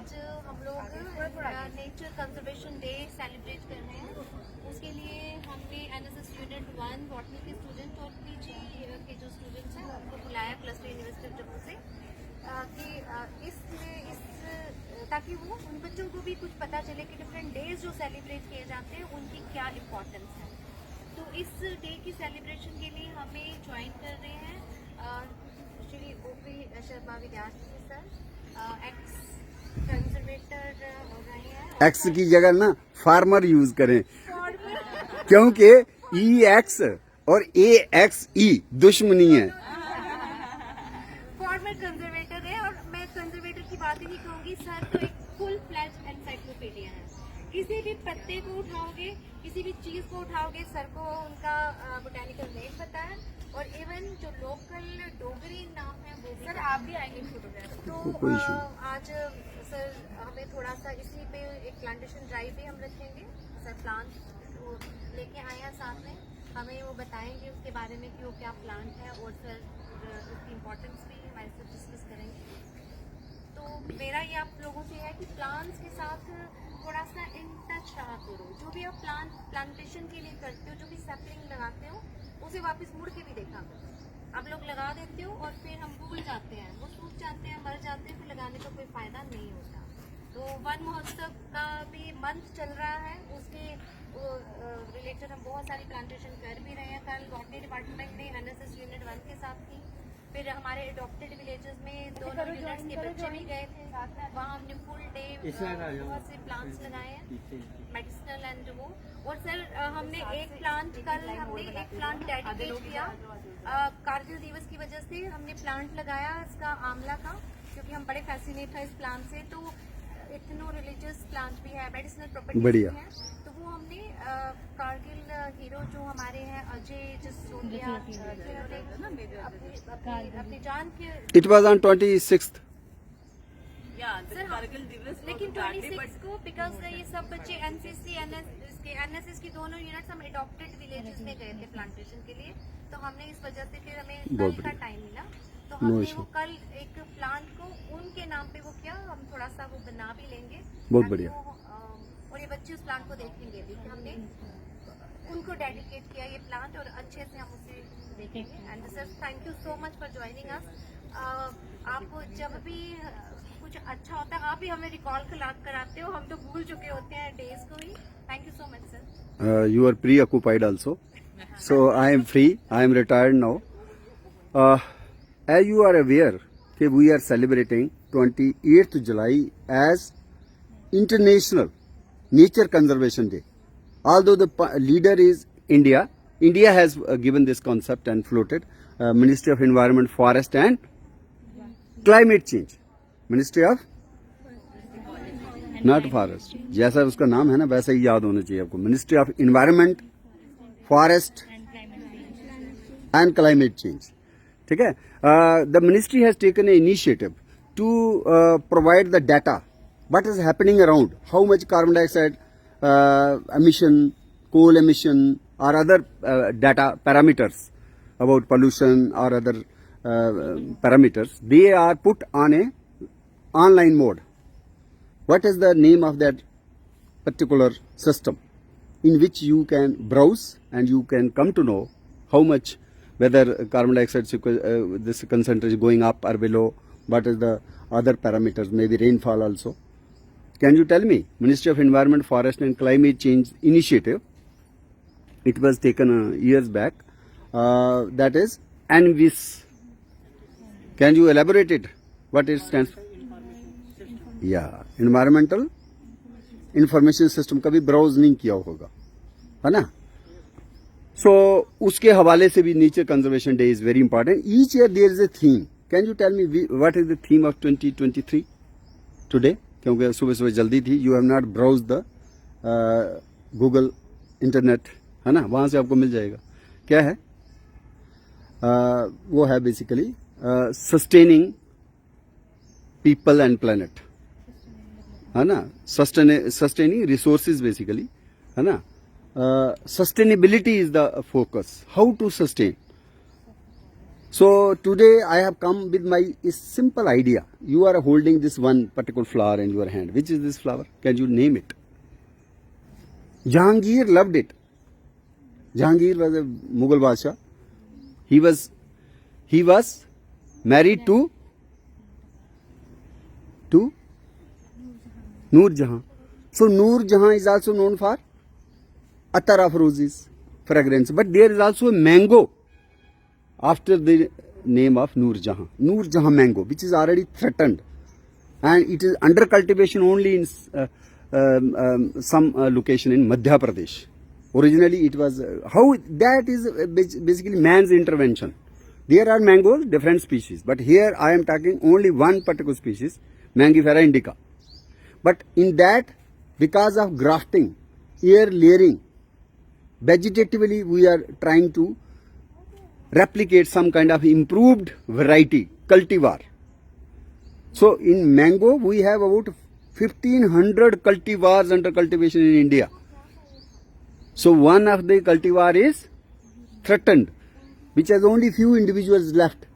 आज हम लोग नेचर कंजर्वेशन डे सेलिब्रेट कर रहे हैं। उसके लिए हमने एनएसएस यूनिट 1 बॉटनी के स्टूडेंट और पीजी के जो स्टूडेंट्स हैं उनको बुलाया क्लस्टर यूनिवर्सिटी जम्मू से कि इस ताकि वो उन बच्चों को भी कुछ पता चले कि डिफरेंट डेज जो सेलिब्रेट किए जाते हैं उनकी क्या इम्पोर्टेंस है। तो इस डे की सेलिब्रेशन के लिए हमें ज्वाइन कर रहे हैं श्री ओपी शर्मा विद्यार्थी सर, एक्स कंजर्वेटर रहे हैं। एक्स की जगह ना फार्मर यूज करें क्योंकि EX और AXE दुश्मनी है। फॉर्मर कंजर्वेटर है और मैं कंजर्वेटर की बात ही नहीं कहूँगी सर, तो एक फुल फ्लैज एनसाइक्लोपीडिया है। किसी भी पत्ते को उठाओगे, किसी भी चीज को उठाओगे, सर को उनका बोटेनिकल नेम पता है और इवन जो लोकल डोगरी नाम है वो भी। सर आप भी आएंगे फोटोग्राफ? तो आज सर हमें थोड़ा सा इसी पे एक प्लांटेशन ड्राइव भी हम रखेंगे। सर प्लांट लेके आए हैं साथ में, हमें वो बताएंगे उसके बारे में कि वो क्या प्लांट है और सर उसकी इम्पोर्टेंस भी हमारे साथ डिस्कस करेंगे। तो मेरा ये आप लोगों से है कि प्लांट्स के साथ थोड़ा सा इन टच रहा करो। जो भी आप प्लांटेशन के लिए करते हो, जो भी सैपलिंग लगाते हो, उसे वापस मुड़ के भी देखा करो। आप लोग लगा देते हो और फिर हम भूल जाते हैं, वो सूख जाते हैं, मर जाते हैं, फिर लगाने का कोई फायदा नहीं होता। तो वन महोत्सव का भी मंथ चल रहा है, उसके रिलेटेड हम बहुत सारी प्लांटेशन कर भी रहे हैं। कल बॉटनी डिपार्टमेंट ने एनएसएस यूनिट 1 के साथ की, फिर हमारे अडॉप्टेड विलेजेस में दोनों यूनिट्स के बच्चे भी गए थे, वहाँ हमने फुल डे बहुत से प्लांट्स लगाए हैं मेडिसिनल एंड वो। और सर हमने एक प्लांट डेडिकेट किया कारगिल दिवस की वजह से। हमने प्लांट लगाया इसका आंवला का, क्योंकि हम बड़े फैसिनेट है इस प्लांट से। तो इथनो रिलीजियस प्लांट भी है, मेडिसिनल प्रॉपर्टीज भी है। तो वो हमने कारगिल हीरो जो हमारे हैं अजय जसोटिया, अपनी जान के it was on 26th Kargil दिवस, लेकिन 26 को बिकॉज ये सब बच्चे एनएसएस की दोनों यूनिट्स हम अडॉप्टेड विलेजेस में गए थे प्लांटेशन के लिए। तो हमने इस वजह से फिर हमें कल का टाइम मिला, तो हमने वो कल एक प्लांट को उनके नाम पे वो किया। हम थोड़ा सा वो बना भी लेंगे, बहुत बढ़िया। और ये बच्चे उस प्लांट को देखेंगे भी कि हमने उनको डेडिकेट किया ये प्लांट, और अच्छे से हम उसे देखेंगे। And sir thank you so much for joining us. आप जब भी कुछ अच्छा होता है आप ही हमें रिकॉल कराते हो, हम तो भूल चुके होते हैं डेज को ही। Thank you so much sir. You are preoccupied also, so I am free. I am retired now. As you are aware, that we are celebrating 28th July as International Nature Conservation Day. Although the leader is India, India has given this concept and floated. Ministry of Environment, Forest and Climate Change. Ministry of not forest, जैसा उसका नाम है ना वैसा ही याद होना चाहिए आपको। Ministry of environment, forest and climate change, ठीक है। The ministry has taken a initiative to provide the data what is happening around, how much carbon dioxide emission, coal emission or other data parameters about pollution or other parameters. They are put on a online mode. What is the name of that particular system in which you can browse and you can come to know how much, whether carbon dioxide this concentration is going up or below, what is the other parameters, maybe rainfall also. Can you tell me? Ministry of Environment, Forest and Climate Change initiative, it was taken years back, that is ENVIS. Can you elaborate it? What it stands for? Yeah, Environmental Information System. कभी browse नहीं किया होगा, है ना? So उसके हवाले से भी nature conservation day is very important. Each year there is a theme. Can you tell me what is the theme of 2023 today? क्योंकि सुबह सुबह जल्दी थी. You have not browsed the Google internet, है ना? वहां से आपको मिल जाएगा. क्या है? वो है basically sustaining people and planet, है ना? सस्टेनिंग रिसोर्सेज बेसिकली, है ना? Sustainability is the focus. How to sustain? So today I have come with my simple idea. You are holding this one particular flower in your hand. Which is this flower? Can you name it? Jahangir loved it. Jahangir was a Mughal Badshah. He was married to Noor Jahan. So Noor Jahan is also known for attar of roses, fragrance. But there is also a mango after the name of Noor Jahan. Noor Jahan mango, which is already threatened. And it is under cultivation only in some location in Madhya Pradesh. Originally it was, how that is basically man's intervention. There are mangoes, different species. But here I am talking only one particular species, Mangifera indica. But in that, because of grafting, air layering, vegetatively we are trying to replicate some kind of improved variety, cultivar. So in mango, we have about 1500 cultivars under cultivation in India. So one of the cultivar is threatened, which has only few individuals left,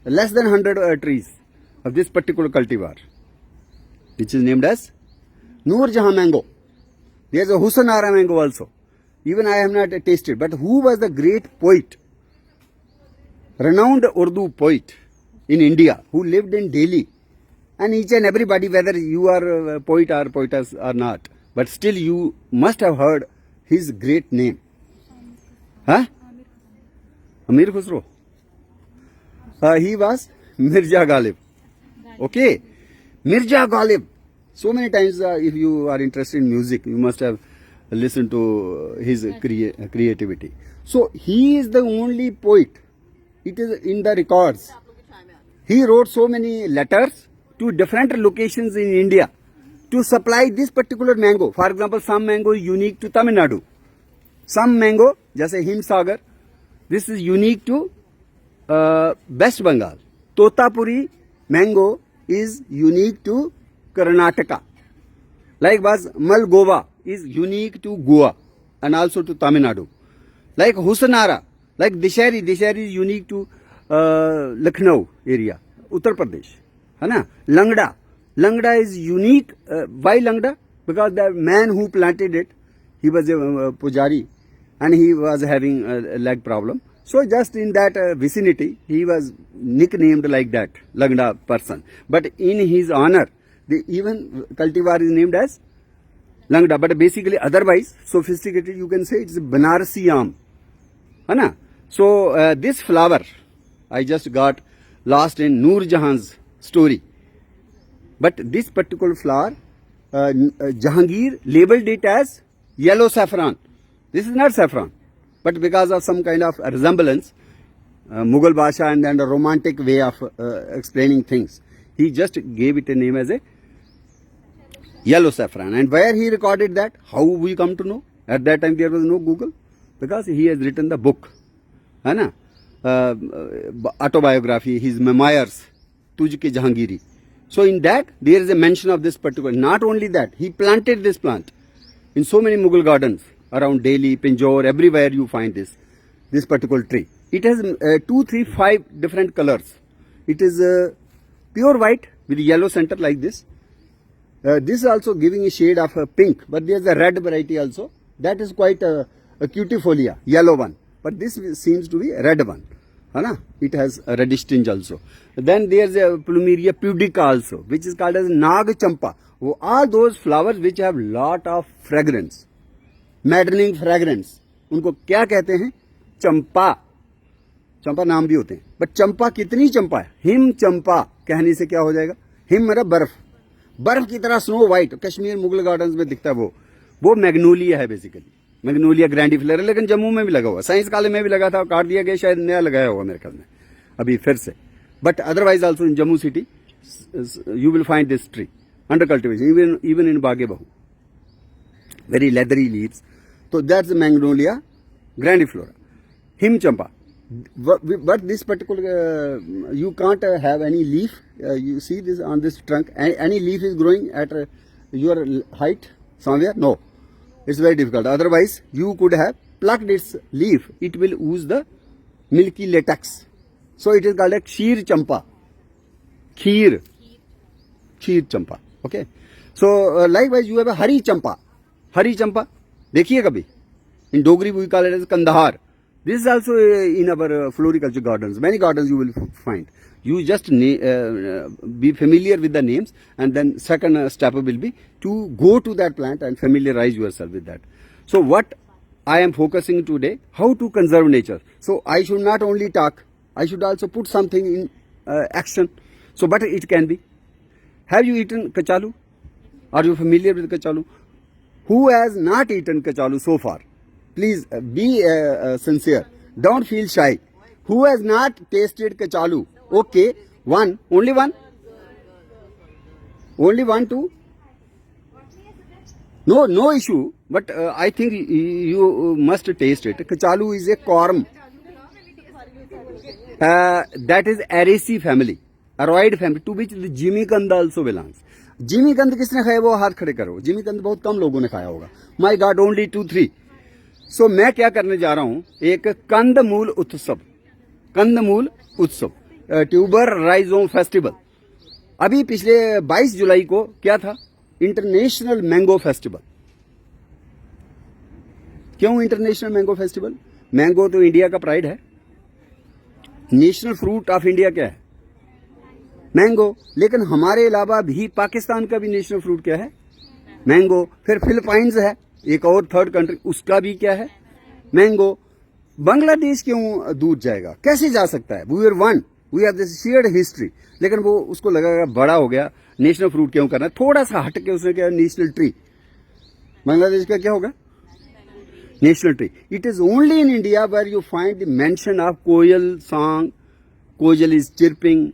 less than 100 trees of this particular cultivar, which is named as Noor Jahan mango. There is a Husn Ara mango also. Even I have not tasted. But who was the great poet, renowned Urdu poet in India, who lived in Delhi? And each and everybody, whether you are a poet or poetess or not, but still you must have heard his great name. Huh? Amir Khusro. He was Mirza Ghalib. Okay. Mirza Ghalib. So many times, if you are interested in music, you must have listened to his creativity. So he is the only poet. It is in the records. He wrote so many letters to different locations in India to supply this particular mango. For example, some mango is unique to Tamil Nadu. Some mango, just Him Sagar, this is unique to West Bengal. Totapuri mango is unique to Karnataka. Likewise, Malgova is unique to Goa and also to Tamil Nadu. Like Husn Ara, like Dishari is unique to Lucknow area, Uttar Pradesh. Hai Langda is unique. Why Langda? Because the man who planted it, he was a pujari and he was having a leg problem. So just in that vicinity, he was nicknamed like that, Langda person. But in his honor, the even cultivar is named as Langda. But basically, otherwise, sophisticated, you can say it's Banarasi Aam. Hai So this flower, I just got lost in Noor Jahan's story. But this particular flower, Jahangir labeled it as yellow saffron. This is not saffron. But because of some kind of resemblance, Mughal Badshah and then a romantic way of explaining things, he just gave it a name as a yellow saffron. And where he recorded that, how we come to know? At that time there was no Google, because he has written the book, autobiography, his memoirs, Tuj Ki Jahangiri. So in that there is a mention of this particular. Not only that, he planted this plant in so many Mughal gardens around Delhi, Pinjore, everywhere you find this particular tree. It has 2, 3, 5 different colors. It is pure white with yellow center like this. This is also giving a shade of pink, but there is a red variety also. That is quite a cutifolia, yellow one. But this seems to be a red one. It has a reddish tinge also. Then there is a Plumeria pudica also, which is called as Nag Champa. All those flowers which have lot of fragrance, maddening fragrance. उनको क्या कहते हैं? चंपा. चंपा नाम भी होते हैं. But चंपा कितनी चंपा है? हिम चंपा कहने से क्या हो जाएगा? हिम मतलब बर्फ. बर्फ की तरह snow white. Kashmir Mughal gardens में दिखता है वो मैग्नोलिया है बेसिकली. मैग्नोलिया ग्रैंडिफ्लोरा, लेकिन जम्मू में भी लगा हुआ. साइंस कॉलेज में भी लगा था, काट दिया गया, शायद नया लगाया होगा मेरे ख्याल में अभी फिर से. But otherwise also in Jammu city you will find this tree under cultivation, even in Baghe Bahu. Very leathery leaves. So that's the Magnolia grandiflora. Him Champa. But this particular, you can't have any leaf. You see this on this trunk. Any leaf is growing at your height somewhere? No. It's very difficult. Otherwise, you could have plucked its leaf. It will ooze the milky latex. So it is called a Kheer Champa. Kheer Champa. Okay. So likewise you have a Hari Champa. Hari Champa. देखिए कभी. In Dogri we call it as Kandahar. This is also in our floriculture gardens. Many gardens you will find. You just be familiar with the names, and then second step will be to go to that plant and familiarize yourself with that. So what I am focusing today, how to conserve nature. So I should not only talk, I should also put something in action. So but it can be. Have you eaten kachalu? Are you familiar with kachalu? Who has not eaten kachalu so far? Please be sincere. Don't feel shy. Who has not tasted kachalu? Okay, one, only one? Only one, two? No issue. But I think you must taste it. Kachalu is a corm. That is Araceae family, Aroid family, to which the Jimicand also belongs. Jimicand किसने खाया वो हाथ खड़े करो. Jimicand बहुत कम लोगों ने खाया होगा. My God, only 2-3. So मैं क्या करने जा रहा हूं, एक कंदमूल उत्सव, ट्यूबर राइजोम फेस्टिवल. अभी पिछले 22 जुलाई को क्या था, इंटरनेशनल मैंगो फेस्टिवल. क्यों इंटरनेशनल मैंगो फेस्टिवल? मैंगो तो इंडिया का प्राइड है. नेशनल फ्रूट ऑफ इंडिया क्या है? मैंगो. लेकिन हमारे अलावा भी पाकिस्तान का भी नेशनल फ्रूट क्या है? मैंगो. फिर फिलीपाइंस है, एक और थर्ड कंट्री, उसका भी क्या है? मैंगो. बांग्लादेश क्यों दूर जाएगा? कैसे जा सकता है? We are one, we have this shared history. लेकिन वो उसको लगा बड़ा हो गया, नेशनल फ्रूट क्यों करना? थोड़ा सा हट के उसने क्या, नेशनल ट्री. बांग्लादेश का क्या होगा? National tree. It is only in India where you find the mention of koel song. Koel is chirping,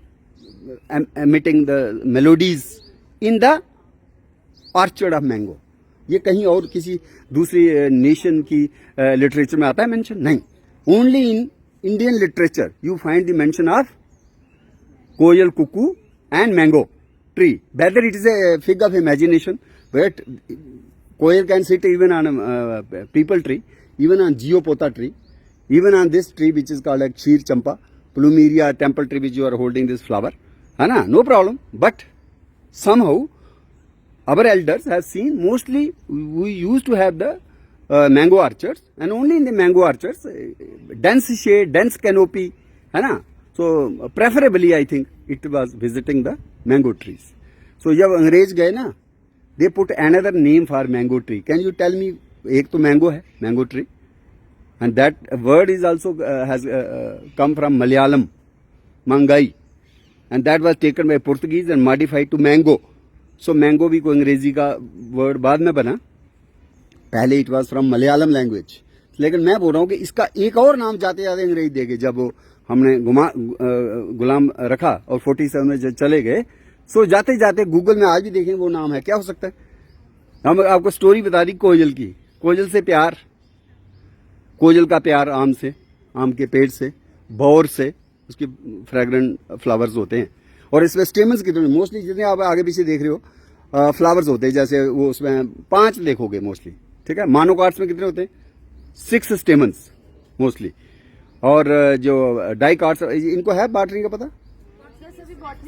emitting the melodies in the orchard of mango. ये कहीं और किसी दूसरी नेशन की लिटरेचर में आता है मेंशन? नहीं. Only in Indian literature you find the mention of koel, cuckoo and mango tree. Whether it is a fig of imagination, but koel can sit even on peepal tree, even on jiyapota tree, even on this tree which is called a Kheer Champa, Plumeria temple tree which you are holding this flower. Hana, no problem. But somehow our elders have seen, mostly we used to have the mango orchards, and only in the mango orchards, dense shade, dense canopy. Hana? So preferably I think it was visiting the mango trees. So जब अंग्रेज गए ना, they put another name for mango tree. Can you tell me? एक तो mango है, mango tree. And that word is also has come from Malayalam, mangai, and that was taken by Portuguese and modified to mango. So mango भी कोई अंग्रेजी का word बाद में बना. पहले it was from Malayalam language. लेकिन मैं बोल रहा हूँ कि इसका एक और नाम जाते जाते अंग्रेज देंगे. जब वो हमने गुलाम रखा और 47 में जब चले गए, सो जाते जाते गूगल में आज भी देखें वो नाम है. क्या हो सकता है? हम आपको स्टोरी बता दी कोयल की. कोयल से प्यार, कोयल का प्यार आम से, आम के पेड़ से, बोर से, उसके फ्रेग्रेंट फ्लावर्स होते हैं. और इसमें स्टेमन्स कितने, मोस्टली जितने आप आगे पीछे देख रहे हो फ्लावर्स होते हैं, जैसे वो उसमें 5 देखोगे मोस्टली. ठीक है. मोनोकार्ड्स में कितने होते हैं? 6 स्टेमन्स मोस्टली. और जो डाइकार्ड्स, इनको है बॉटनी का पता?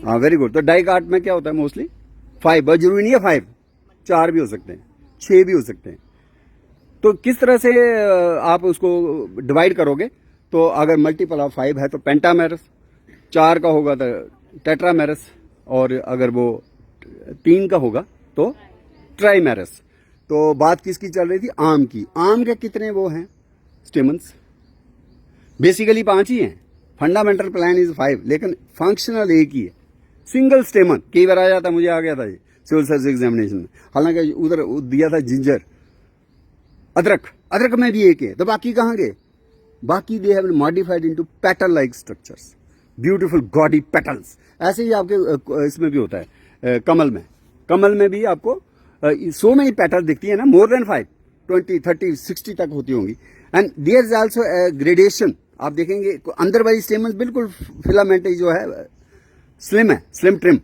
हाँ, वेरी गुड. तो डाइकार्ड में क्या होता है? मोस्टली 5. बहुत जरूरी नहीं है 5, 4 भी हो सकते हैं, 6 भी हो सकते हैं. तो किस तरह से आप उसको डिवाइड करोगे? तो अगर मल्टीपल ऑफ 5 है तो पेंटामेरस, 4 का होगा तो टेट्रामेरस, और अगर वो 3 का होगा तो ट्राइमेरस. तो बात किसकी चल रही थी? आम की. आम के कितने वो हैं स्टेमन्स? बेसिकली 5 ही हैं. फंडामेंटल प्लान इज 5, लेकिन फंक्शनल एक ही है, सिंगल स्टेमन. कई बार आ जाता, मुझे आ गया था ये सिविल सर्विस एग्जामिनेशन में. हालांकि उधर दिया था जिंजर, अदरक. अदरक में भी एक है. तो बाकी कहाँ गए? बाकी they have modified into petal like structures, beautiful gaudy petals. ऐसे ही आपके इसमें भी होता है कमल में. कमल में भी आपको सो मेनी पेटल दिखती है ना, मोर देन 5, 20, 30, 60 तक होती होंगी. And there is also gradation. आप देखेंगे अंदर वाली स्टेमन्स बिल्कुल फिलामेंट जो है स्लिम है, स्लिम ट्रिम.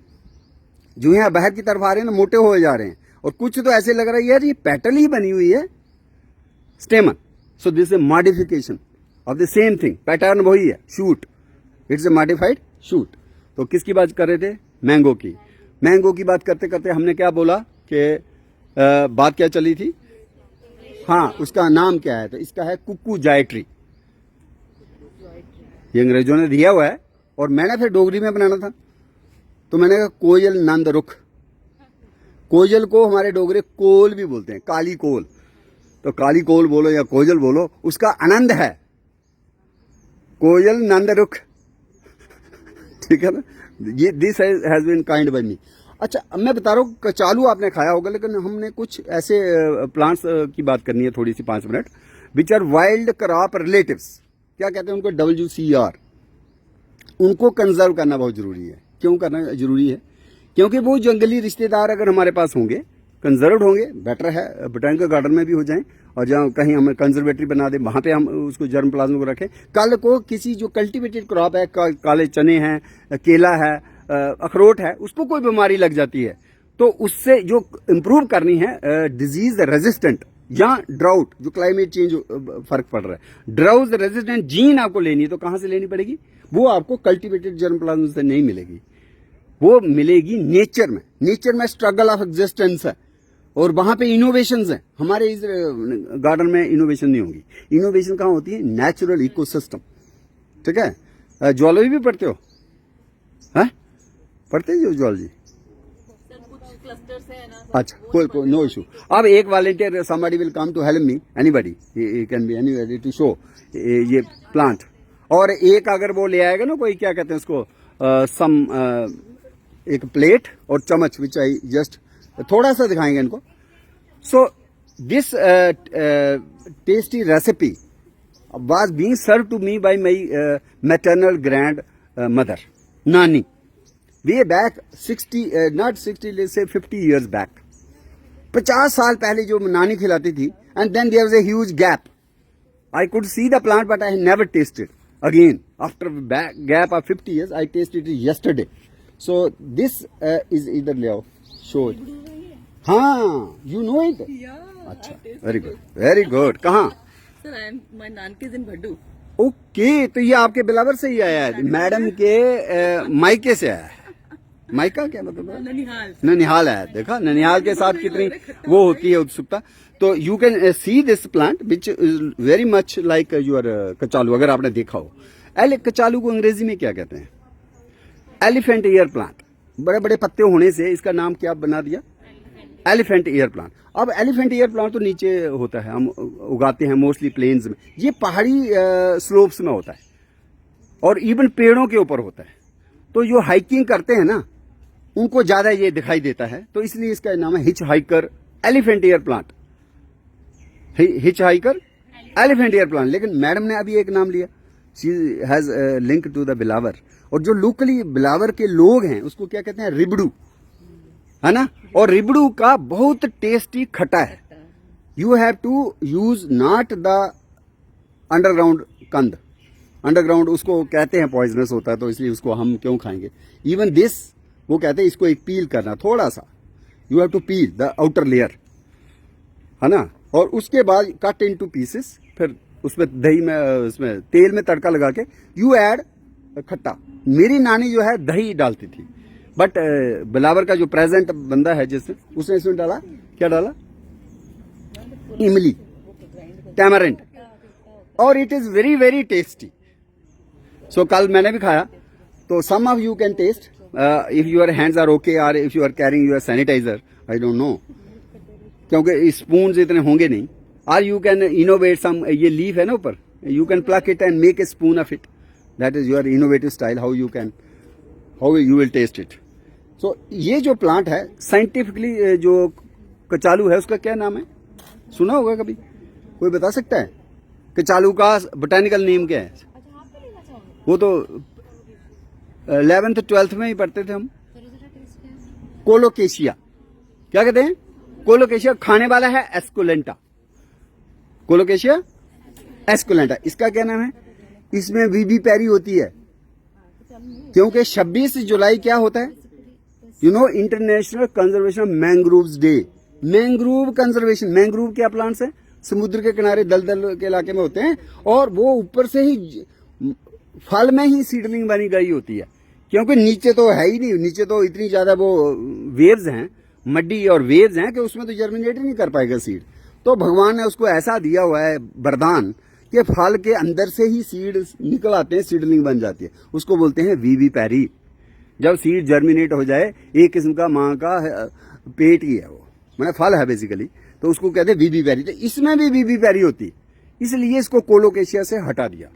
जो यहाँ बाहर की तरफ आ रहे हैं ना, मोटे हो जा रहे हैं. और कुछ तो ऐसे लग रहा है यार ये पेटल ही बनी हुई है स्टेमन. So this A modification of the same thing. Pattern वही है, shoot. It's a modified shoot. तो किसकी बात कर रहे थे? मैंगो की। मैंगो की बात करते करते हमने क्या बोला कि बात क्या चली थी? हाँ, उसका नाम क्या है? तो इसका है कुकू जायट्री। ये अंग्रेजों ने दिया हुआ है और मैंने फिर डोगरी में बनाना था, तो मैंने कहा कोयल नंद रुख। कोयल को हमारे डोगरे कोल भी बोलते हैं, काली कोल। तो काली कोल बोलो या कोयल बोलो, उसका आनंद है कोयल नंद रुख। ठीक है ना? ये this has been kind by me. अच्छा, अब मैं बता रहा हूँ, कचालू आपने खाया होगा, लेकिन हमने कुछ ऐसे प्लांट्स की बात करनी है थोड़ी सी 5 मिनट, which are wild crop relatives. क्या कहते हैं उनको? WCR। उनको कंजर्व करना बहुत जरूरी है। क्यों करना जरूरी है? क्योंकि वो जंगली रिश्तेदार अगर हमारे पास होंगे, कंजर्व्ड होंगे, बेटर है बोटैनिकल गार्डन में भी हो जाएं, और जहाँ कहीं हम कंजर्वेटरी बना दें वहां पे हम उसको जर्म प्लाज्म को रखें। कल को किसी जो कल्टीवेटेड क्रॉप है, काले चने हैं, केला है, अखरोट है, उसको कोई बीमारी लग जाती है, तो उससे जो इंप्रूव करनी है डिजीज रेजिस्टेंट या ड्राउट, जो क्लाइमेट चेंज फर्क पड़ रहा है, ड्राउट रेजिस्टेंट जीन आपको लेनी है, तो कहां से लेनी पड़ेगी? वो आपको कल्टीवेटेड जर्म प्लाज्म से नहीं मिलेगी, वो मिलेगी नेचर में। नेचर में स्ट्रगल ऑफ एग्जिस्टेंस है और वहां पे इनोवेशंस हैं। हमारे इस गार्डन में इनोवेशन नहीं होगी। इनोवेशन कहां होती है? Natural ecosystem. ठीक है? ज्वालजी भी पढ़ते हो? हैं? पढ़ते हो ज्वालजी? अच्छा, कोई नो इशू। अब एक volunteer, somebody will come to help me, anybody, he can be anybody to show ये प्लांट। और एक अगर वो ले आएगा ना कोई, क्या कहते हैं उसको, एक प्लेट और चम्मच, विच आई जस्ट थोड़ा सा दिखाएंगे इनको। So this tasty recipe was being served to me by my maternal grandmother, Nani, way back 60, not 60, let's say 50 years back. 50 साल पहले जो नानी खिलाती थी, and then there was a huge gap. I could see the plant, but I never tasted again. After gap of 50 years, I tasted it yesterday. So this is either Leo. Show it. हाँ, you know it? Yeah. अच्छा, very good, very good. कहाँ? Sir, I am my nankes in Bhaddu. Okay, तो ये आपके बिलावर से ही आया है, madam के मायके से आया है। मायका क्या मतलब है? ननिहाल। ननिहाल है। देखा, ननिहाल के साथ कितनी वो होती है उत्सुकता। तो you can see this plant which is very much like your kachalu, अगर आपने देखा हो। कचालू को अंग्रेजी में क्या कहते हैं? Elephant ear plant. बड़े बड़े पत्ते होने से इसका नाम क्या बना दिया? Elephant ear plant. अब एलिफेंट ईयर प्लांट तो नीचे होता है, हम उगाते हैं मोस्टली प्लेन्स में। ये पहाड़ी स्लोप्स में होता है और इवन पेड़ों के ऊपर होता है। तो जो हाइकिंग करते हैं ना, उनको ज्यादा ये दिखाई देता है, तो इसलिए इसका नाम है hitchhiker elephant ear plant. Hitchhiker elephant ear plant. लेकिन मैडम ने अभी एक नाम लिया, she has link to the बिलावर। और जो लोकली बिलावर के लोग हैं उसको क्या कहते हैं? रिबड़ू, है ना? और रिबड़ू का बहुत टेस्टी खट्टा है। You have to use not the underground कंद। अंडरग्राउंड उसको कहते हैं पॉइजनस होता है, तो इसलिए उसको हम क्यों खाएंगे? इवन दिस, वो कहते हैं इसको एक पील करना थोड़ा सा। You have to peel the outer layer, है ना? और उसके बाद कट इनटू पीसेस, फिर उसमें दही में, उसमें तेल में तड़का लगा के यू ऐड खट्टा। मेरी नानी जो है दही डालती थी, बट बिलावर का जो प्रेजेंट बंदा है जिसने, उसने इसमें डाला, क्या डाला? इमली, टैमरिंड, और it is very very tasty. So कल मैंने भी खाया, तो some of you can taste if your hands are okay, और if you are carrying your sanitiser, I don't know, क्योंकि स्पून इतने होंगे नहीं। और यू कैन इनोवेट सम, ये लीफ है ना ऊपर, you can pluck it and make a spoon of it. That is your innovative style, how you will taste it. So ये जो प्लांट है साइंटिफिकली, जो कचालू है, उसका क्या नाम है? सुना होगा कभी? कोई बता सकता है? कचालू का बोटेनिकल नेम क्या है? वो तो 11th 12th में ही पढ़ते थे हम। कोलोकेशिया। क्या कहते हैं? कोलोकेशिया। खाने वाला है एस्कुलेंटा। Colocasia esculenta. इसका क्या नाम है? इसमें वीवी पैरी होती है, क्योंकि 26 जुलाई क्या होता है? You know, international conservation of mangroves day. Mangrove conservation. Mangrove क्या प्लांट्स है? समुद्र के किनारे दलदल के इलाके में होते हैं, और वो ऊपर से ही फल में ही सीडलिंग बनी गई होती है, क्योंकि नीचे तो है ही नहीं, नीचे तो इतनी ज्यादा वो वेव्स हैं, मड्डी और वेव्स हैं कि उसमें तो जर्मिनेट ही नहीं कर पाएगा सीड। तो भगवान ने उसको ऐसा दिया हुआ है वरदान कि फल के अंदर से ही सीड निकल आते हैं, सीडलिंग बन जाती है। उसको बोलते हैं वीवी पैरी। जब सीड जर्मिनेट हो जाए, एक किस्म का माँ का पेट ही है वो, मतलब फल है बेसिकली, तो उसको कहते हैं वीवी पैरी। तो इसमें भी वीवी पैरी होती, इसलिए इसको कोलोकेशिया से हटा दिया।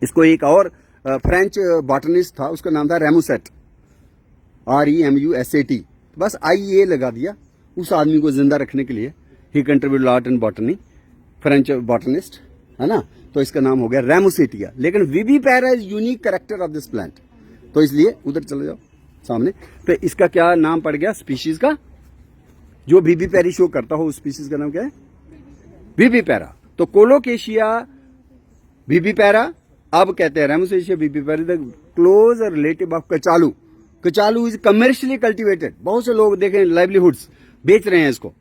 इसको एक और फ्रेंच बॉटनिस्ट था, उसका नाम था रेमुसेट, REMUSAT। बस IE लगा दिया उस आदमी को जिंदा रखने के लिए। He contribute lot in botany, French botanist है ना, तो इसका नाम हो गया रेमुसेटिया। लेकिन vivipara is unique character of this plant, तो इसलिए उधर चले जाओ सामने। तो इसका क्या नाम पड़ गया स्पीशीज का, जो विविपैरी शो करता हो उस स्पीशीज का नाम क्या है, विविपैरा। तो कोलोकेशिया विविपैरा, अब कहते हैं रेमुसेटिया विविपैरा, द क्लोज रिलेटिव ऑफ कचालू। कचालू इज कमर्शियली कल्टीवेटेड। बहुत से लोग देखें लाइवलीहुड्स बेच रहे हैं इसको,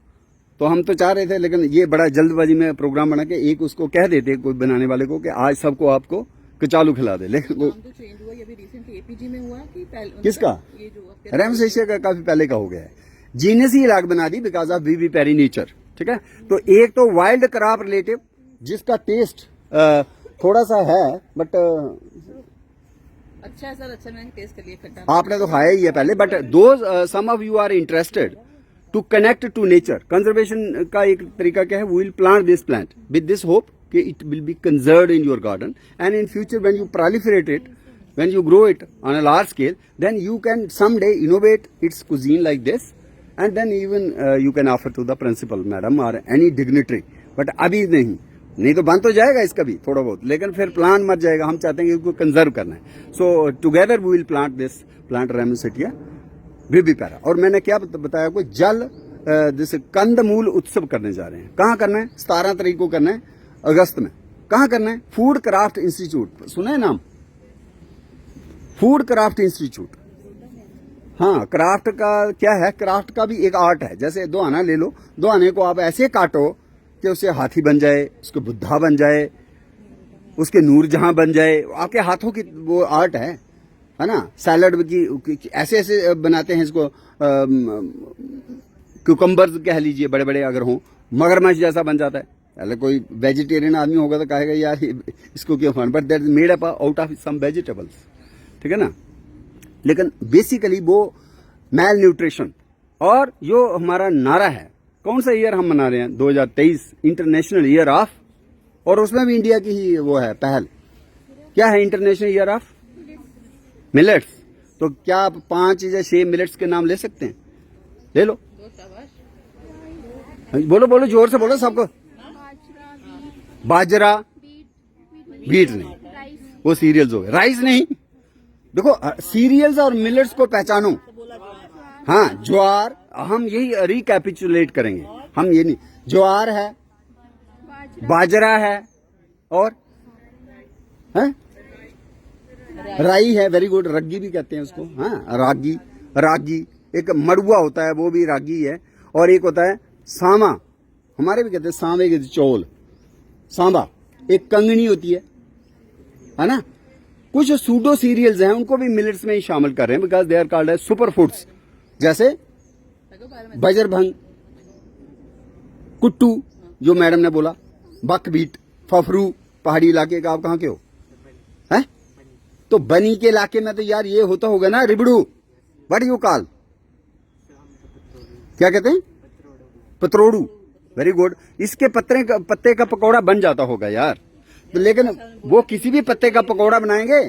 तो हम तो चाह रहे थे, लेकिन ये बड़ा जल्दबाजी में प्रोग्राम बना के एक उसको कह देते कोई बनाने वाले को कि आज सबको आपको कचालू खिला दे, लेकिन वो नाम तो चेंज हुआ, ये भी रिसेंटली APG में हुआ कि पहले किसका, ये जो रेमुसेटिया का काफी पहले का हो गया है। जीनस ही अलग बना दी बिकॉज ऑफ विविपैरी नेचर। ठीक है, तो एक तो वाइल्ड क्रॉप रिलेटिव जिसका टेस्ट थोड़ा सा है, बट अच्छा है सर, अच्छा मैंने टेस्ट कर लिया खट्टा। आपने तो खाया ही है पहले, but though some of you are interested to connect to nature. Conservation का एक तरीका क्या है, we will plant this plant with this hope कि it will be conserved in your garden, and in future when you proliferate it, when you grow it on a large scale, then you can someday innovate its cuisine like this, and then even you can offer to the principal madam or any dignitary, but अभी नहीं तो बंद तो जाएगा इसका भी थोड़ा बहुत, लेकिन फिर प्लांट मर जाएगा। हम चाहते हैं कि इसको कंजर्व करना है। So together we will plant this plant Remusatia vivipara. और मैंने क्या बताया आपको, जल जैसे कंदमूल उत्सव करने जा रहे हैं। कहाँ करना है, 17 तारीख को करना है अगस्त में। कहाँ करना है, फूड क्राफ्ट इंस्टीट्यूट, सुना है नाम, फूड क्राफ्ट इंस्टीट्यूट। हाँ, क्राफ्ट का क्या है, क्राफ्ट का भी एक आर्ट है। जैसे दोहाना ले लो, दोहाने को आप ऐसे काटो कि उससे हाथी बन जाए, उसके बुद्धा बन जाए, उसके नूरजहां बन जाए। आपके हाथों की वो आर्ट है ना। सैलड की ऐसे ऐसे बनाते हैं इसको, क्यूकम्बर्स कह लीजिए बड़े बड़े अगर हों, मगरमच्छ जैसा बन जाता है। पहले कोई वेजिटेरियन आदमी होगा तो कहेगा यार इसको क्यों खाना, but that is made up out of some vegetables, ठीक है ना। लेकिन बेसिकली वो मैल न्यूट्रिशन। और जो हमारा नारा है, कौन सा ईयर हम मना रहे हैं, 2023 इंटरनेशनल ईयर ऑफ, और उसमें भी इंडिया की ही वो है पहल। क्या है इंटरनेशनल ईयर ऑफ मिलेट्स। तो क्या आप 5 या 6 मिलेट्स के नाम ले सकते हैं, ले लो, बोलो बोलो जोर से बोलो सबको। बाजरा, बीट नहीं, वो सीरियल्स हो गए। राइस नहीं, देखो सीरियल्स और मिलेट्स को पहचानो। हाँ, ज्वार, हम यही रिकैपिचुलेट करेंगे, हम ये नहीं, ज्वार है, बाजरा है, और है राई है, वेरी गुड, रग्गी भी कहते हैं उसको। हाँ, रागी, रागी एक मड़ुआ होता है, वो भी रागी है। और एक होता है सामा, हमारे भी कहते हैं सांवे के चौल, सांबा। एक कंगनी होती है ना। कुछ सूडो सीरियल्स हैं, उनको भी मिलेट्स में ही शामिल कर रहे हैं because they are called as super foods. जैसे बजरभंग, कुट्टू जो मैडम ने बोला, बकबीट, फफरू। पहाड़ी इलाके का आप कहां के हो, हैं? तो बनी के इलाके में तो यार ये होता होगा ना, रिबड़ू, व्हाट यू कॉल, क्या कहते हैं, पतरोड़ू, वेरी गुड। इसके पत्ते का पकौड़ा बन जाता होगा यार। तो लेकिन वो किसी भी पत्ते का पकौड़ा बनाएंगे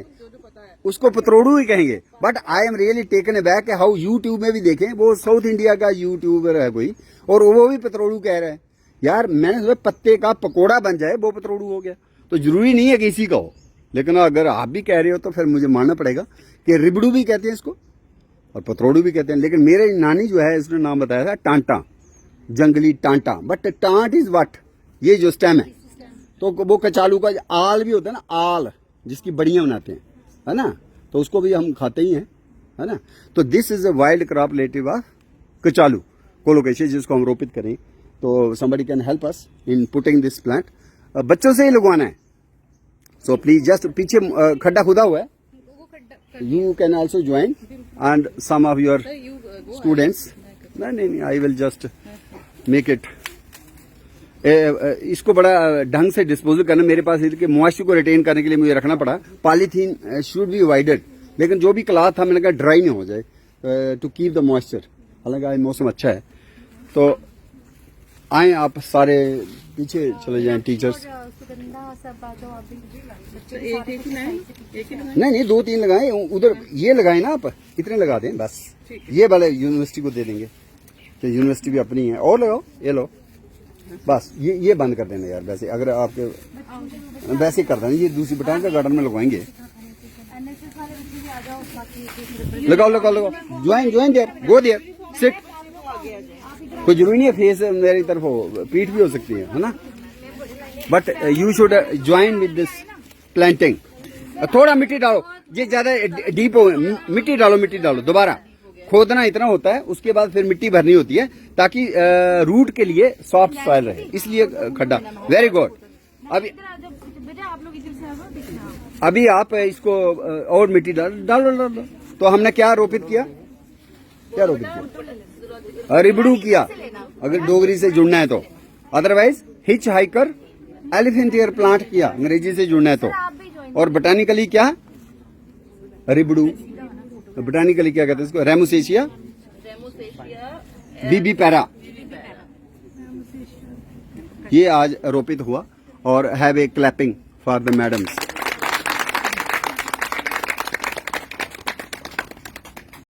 उसको पतरोड़ू ही कहेंगे। But I am really taken aback how YouTube में भी देखें, वो साउथ इंडिया का यूट्यूबर है कोई, और वो भी पतरोड़ू कह रहा है। यार मैंने सोचा पत्ते का पकौड़ा बन जाए वो पतरोड़ू हो गया, तो जरूरी नहीं है कि इसी का हो। लेकिन अगर आप भी कह रहे हो तो फिर मुझे मानना पड़ेगा कि रिबड़ू भी कहते हैं इसको और पतरोड़ू भी कहते हैं। लेकिन मेरे नानी जो है इसने नाम बताया था टांटा, जंगली टांटा। बट टांट इज व्हाट, ये जो स्टेम है, तो वो कचालू का आल भी होता है ना, आल जिसकी बड़ियां बनाते हैं, है ना, तो उसको भी हम खाते ही हैं, है ना। तो this is a wild crop relative of कचालू कोलोकेशिया, जिसको हम रोपित करें। तो somebody can help us in putting this plant. बच्चों से ही लगवाना है, सो प्लीज जस्ट पीछे खड्डा खुदा हुआ है, वो खड्डा you can also join and some of your UG students. नहीं, I will just make it. इसको बड़ा ढंग से डिस्पोजल करना, मेरे पास इसके मॉइस्चर को रिटेन करने के लिए मुझे रखना पड़ा। पॉलीथीन शुड बी अवॉइडेड, लेकिन जो भी क्लॉथ था मैंने कहा ड्राई नहीं हो जाए टू कीप द मॉइस्चर। हालांकि आज मौसम अच्छा है, तो आए आप सारे पीछे चले जाएं टीचर्स। सुगंधा सब आ जाओ अभी। एक एक ही लाइन, एक ही लाइन। नहीं 2-3 लगाए, उधर ये लगाए ना आप, इतने लगा दें बस। ये वाले यूनिवर्सिटी को दे देंगे कि यूनिवर्सिटी भी अपनी है। और लगाओ, ये लो बस। ये बंद कर देना यार, वैसे अगर आपके वैसे कर देना। ये दूसरी बटान का गार्डन में लगवाएंगे। एनएसएस वाले बच्चे भी आ जाओ, बाकी लगाओ, join there, go there, sit. कोई जरूरी नहीं है फेस मेरी तरफ हो, पीठ भी हो सकती है ना, but you should join with this planting. थोड़ा मिट्टी डालो, ये ज्यादा डीप हो, मिट्टी डालो दोबारा। खोदना इतना होता है, उसके बाद फिर मिट्टी भरनी होती है ताकि रूट के लिए सॉफ्ट सॉइल रहे, इसलिए खड्डा। Very good. अभी आप इसको और मिट्टी डालो। तो हमने क्या रोपित किया? रिबड़ू किया, अगर डोगरी से जुड़ना है तो। Otherwise hitch hiker elephant ear plant किया, अंग्रेजी से जुड़ना है तो। और बोटानिकली क्या? रिबड़ू। बोटानिकली क्या कहते हैं इसको? रेमोसेशिया बीबी पैरा। ये आज रोपित हुआ। और have a clapping for the madams.